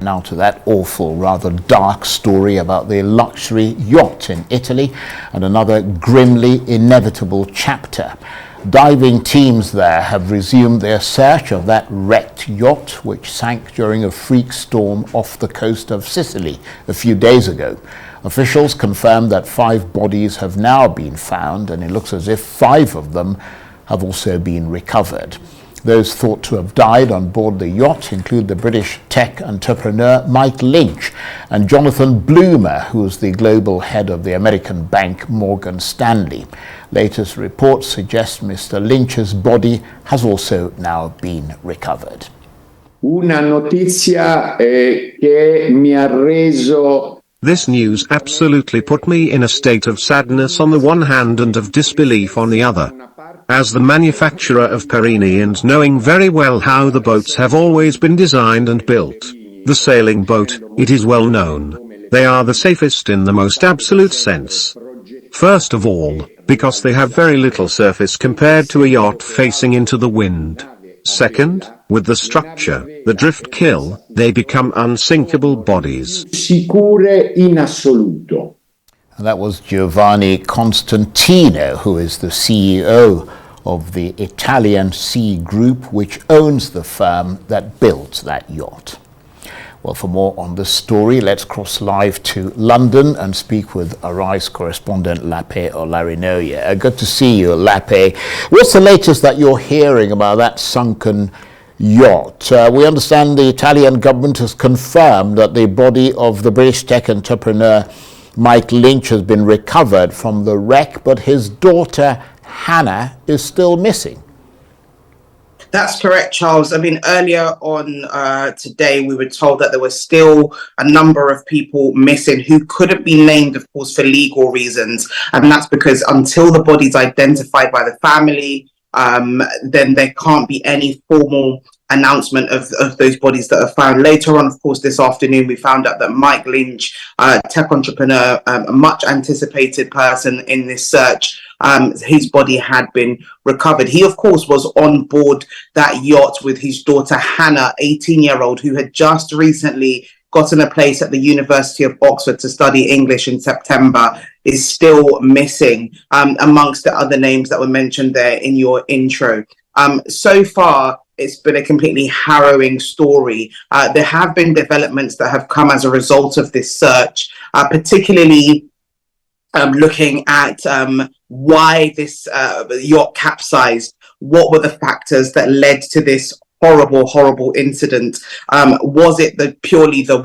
Now to that awful, rather dark story about the luxury yacht in Italy and another grimly inevitable chapter. Diving teams there have resumed their search of that wrecked yacht which sank during a freak storm off the coast of Sicily a few days ago. Officials confirmed that 5 bodies have now been found, and it looks as if 5 of them have also been recovered. Those thought to have died on board the yacht include the British tech entrepreneur Mike Lynch and Jonathan Bloomer, who is the global head of the American bank Morgan Stanley. Latest reports suggest Mr. Lynch's body has also now been recovered. Una notizia che mi ha reso. This news absolutely put me in a state of sadness on the one hand and of disbelief on the other. As the manufacturer of Perini and knowing very well how the boats have always been designed and built, the sailing boat, it is well known, they are the safest in the most absolute sense. First of all, because they have very little surface compared to a yacht facing into the wind. Second, with the structure, the drift kill, they become unsinkable bodies. Sicure in assoluto. And that was Giovanni Constantino, who is the CEO of the Italian Sea Group, which owns the firm that built that yacht. Well, for more on this story, let's cross live to London and speak with Arise correspondent Lape Olarinoye. Good to see you, Lape. What's the latest that you're hearing about that sunken yacht? We understand the Italian government has confirmed that the body of the British tech entrepreneur Mike Lynch has been recovered from the wreck, but his daughter Hannah is still missing. That's correct, Charles. I mean, earlier on today, we were told that there were still a number of people missing who couldn't be named, of course, for legal reasons. And that's because until the body's identified by the family, then there can't be any formal announcement of those bodies that are found. Later on, of course, this afternoon, we found out that Mike Lynch, tech entrepreneur, a much anticipated person in this search, his body had been recovered. He, of course, was on board that yacht with his daughter Hannah, 18-year-old, who had just recently gotten a place at the University of Oxford to study English in September, is still missing, amongst the other names that were mentioned there in your intro. So far, it's been a completely harrowing story. There have been developments that have come as a result of this search, particularly looking at why this yacht capsized. What were the factors that led to this horrible incident? Was it purely the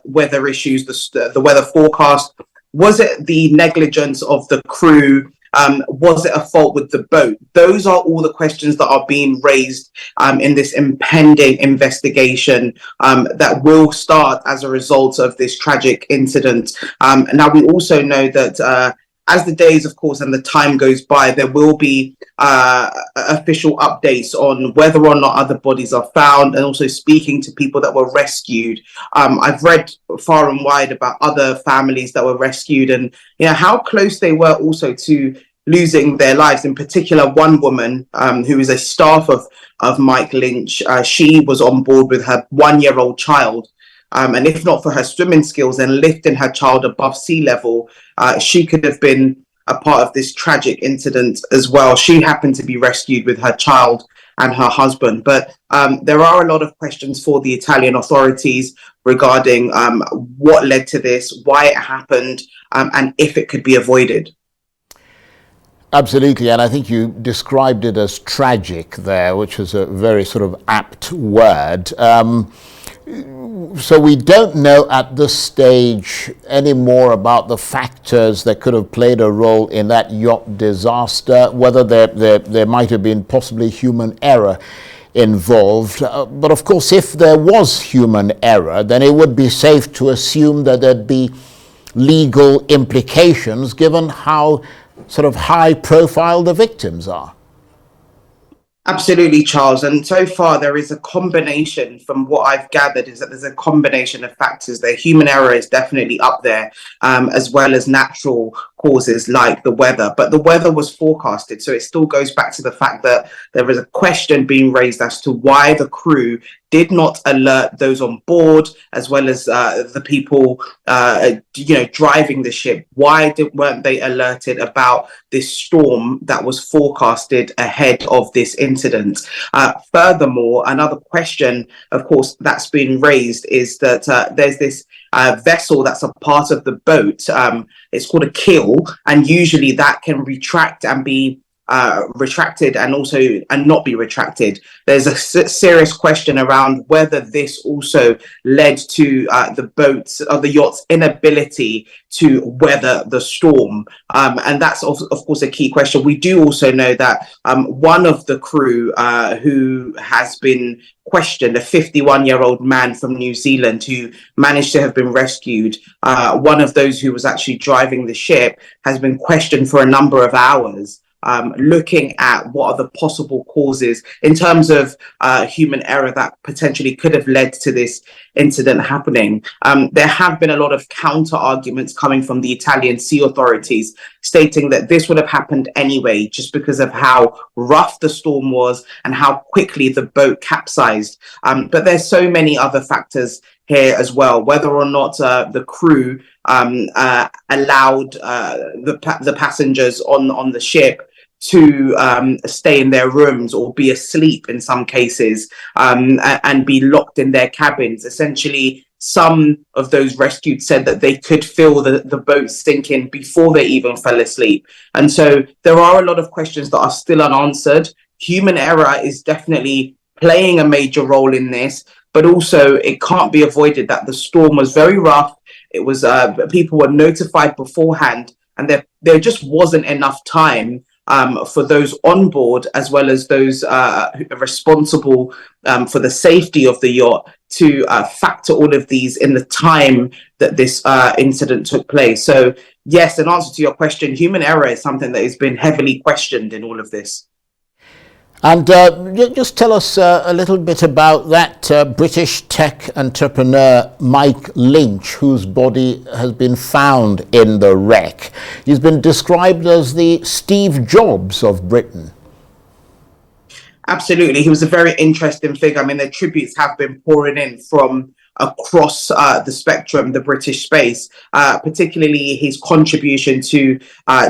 weather issues, the weather forecast? Was it the negligence of the crew? Was it a fault with the boat? Those are all the questions that are being raised in this impending investigation that will start as a result of this tragic incident. Now, we also know that as the days, of course, and the time goes by, there will be official updates on whether or not other bodies are found, and also speaking to people that were rescued. I've read far and wide about other families that were rescued, and how close they were also to losing their lives. In particular, one woman who is a staff of Mike Lynch, she was on board with her 1-year-old child. And if not for her swimming skills and lifting her child above sea level, she could have been a part of this tragic incident as well. She happened to be rescued with her child and her husband. But there are a lot of questions for the Italian authorities regarding what led to this, why it happened, and if it could be avoided. Absolutely, and I think you described it as tragic there, which is a very sort of apt word. So we don't know at this stage any more about the factors that could have played a role in that yacht disaster, whether there might have been possibly human error involved. But of course, if there was human error, then it would be safe to assume that there'd be legal implications given how sort of high profile the victims are. Absolutely, Charles. And so far, there is a combination, from what I've gathered, is that there's a combination of factors there. Human error is definitely up there, as well as natural causes like the weather, but the weather was forecasted. So it still goes back to the fact that there is a question being raised as to why the crew did not alert those on board, as well as the people, driving the ship. Why weren't they alerted about this storm that was forecasted ahead of this incident? Furthermore, another question, of course, that's been raised is that there's this vessel that's a part of the boat. It's called a keel, and usually that can retract and be retracted and not be retracted. There's a serious question around whether this also led to the yacht's inability to weather the storm, and that's of course a key question. We do also know that one of the crew who has been questioned, a 51-year-old man from New Zealand who managed to have been rescued, one of those who was actually driving the ship, has been questioned for a number of hours, looking at what are the possible causes in terms of human error that potentially could have led to this incident happening. There have been a lot of counter arguments coming from the Italian sea authorities, stating that this would have happened anyway, just because of how rough the storm was and how quickly the boat capsized. But there's so many other factors here as well, whether or not the crew allowed the passengers on the ship to stay in their rooms or be asleep in some cases, and be locked in their cabins. Essentially, some of those rescued said that they could feel the boat sinking before they even fell asleep. And so there are a lot of questions that are still unanswered. Human error is definitely playing a major role in this, but also it can't be avoided that the storm was very rough. It was people were notified beforehand, and there just wasn't enough time for those on board, as well as those responsible for the safety of the yacht, to factor all of these in the time that this incident took place. So yes, in answer to your question, human error is something that has been heavily questioned in all of this. And just tell us a little bit about that British tech entrepreneur Mike Lynch, whose body has been found in the wreck. He's been described as the Steve Jobs of Britain. Absolutely. He was a very interesting figure. I mean, the tributes have been pouring in from across the spectrum, the British space, particularly his contribution to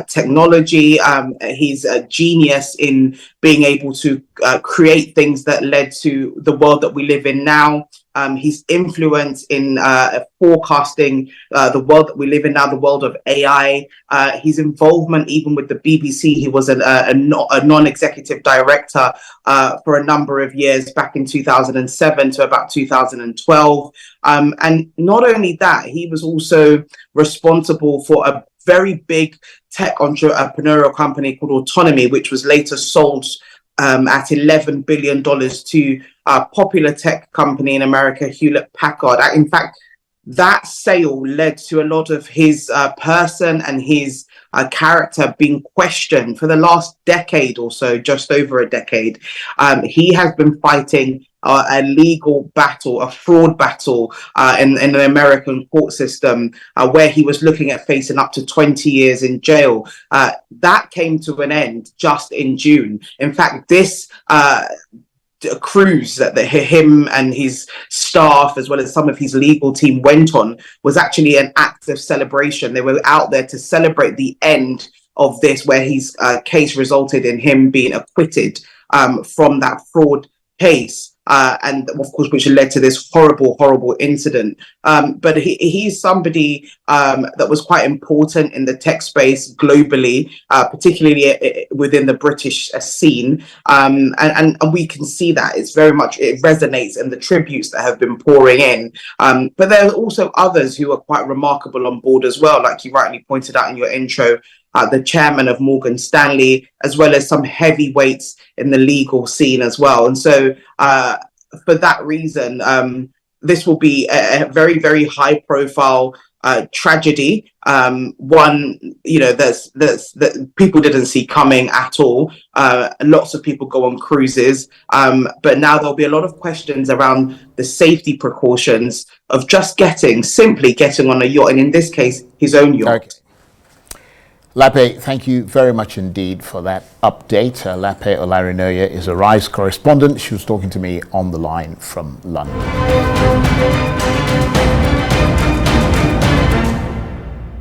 technology. He's a genius in being able to create things that led to the world that we live in now. His influence in forecasting the world that we live in now, the world of AI, his involvement even with the BBC. He was a non-executive director for a number of years back in 2007 to about 2012. And not only that, he was also responsible for a very big tech entrepreneurial company called Autonomy, which was later sold at $11 billion to a popular tech company in America, Hewlett-Packard. In fact, that sale led to a lot of his person and his character being questioned for the last decade or so, just over a decade. He has been fighting a legal battle, a fraud battle in the American court system, where he was looking at facing up to 20 years in jail. That came to an end just in June. In fact, this cruise that him and his staff, as well as some of his legal team, went on was actually an act of celebration. They were out there to celebrate the end of this, where his case resulted in him being acquitted from that fraud case. And of course, which led to this horrible incident. But he's somebody that was quite important in the tech space globally, particularly within the British scene. And we can see that it resonates in the tributes that have been pouring in. But there are also others who are quite remarkable on board as well, like you rightly pointed out in your intro. The chairman of Morgan Stanley, as well as some heavyweights in the legal scene as well. And so for that reason, this will be a very, very high profile tragedy. One, that people didn't see coming at all. Lots of people go on cruises, but now there'll be a lot of questions around the safety precautions of just simply getting on a yacht, and in this case, his own yacht. Okay. Lape, thank you very much indeed for that update. Lape Olarinoye is a RISE correspondent. She was talking to me on the line from London.